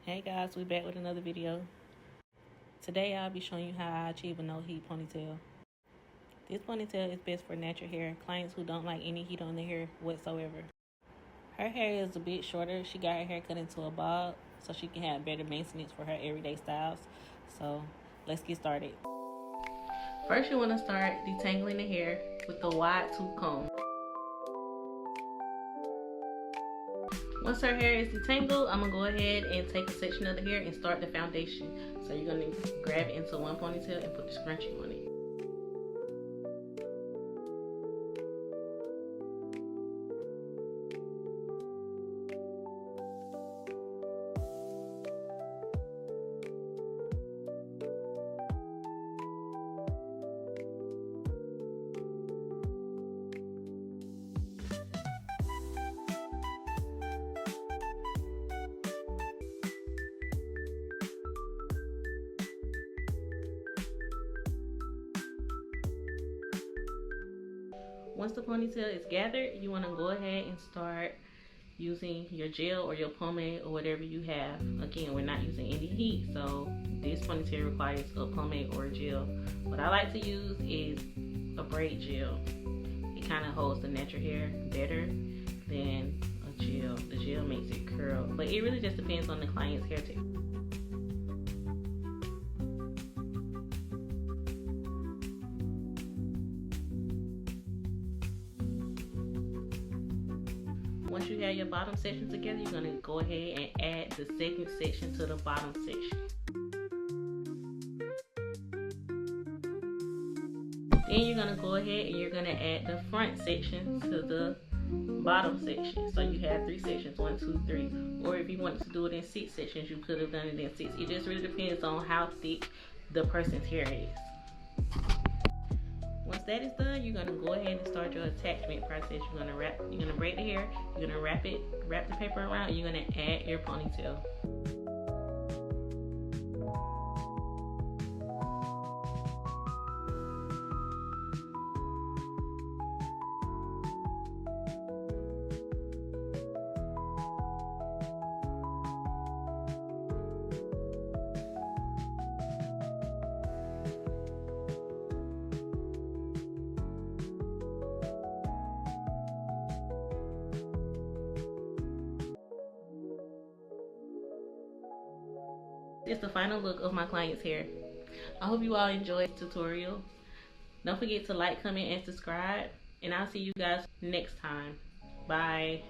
Hey guys, we back with another video. Today I'll be showing you how I achieve a no heat ponytail. This ponytail is best for natural hair, clients who don't like any heat on their hair whatsoever. Her hair is a bit shorter. She got her hair cut into a bob so she can have better maintenance for her everyday styles. So let's get started. First you want to start detangling the hair with the wide tooth comb. Once her hair is detangled, I'm going to go ahead and take a section of the hair and start the foundation. So you're going to grab it into one ponytail and put the scrunchie on it. Once the ponytail is gathered, you want to go ahead and start using your gel or your pomade or whatever you have. Again, we're not using any heat, so this ponytail requires a pomade or a gel. What I like to use is a braid gel. It kind of holds the natural hair better than a gel. The gel makes it curl, but it really just depends on the client's hair texture. Once you have your bottom section together, you're going to go ahead and add the second section to the bottom section. Then you're going to go ahead and you're going to add the front section to the bottom section. So you have 3 sections, 1, 2, 3. Or if you wanted to do it in 6 sections, you could have done it in 6. It just really depends on how thick the person's hair is. Once that is done, you're gonna go ahead and start your attachment process. You're gonna braid the hair, you're gonna wrap the paper around, and you're gonna add your ponytail. It's the final look of my client's hair. I hope you all enjoyed the tutorial. Don't forget to like, comment, and subscribe. And I'll see you guys next time. Bye.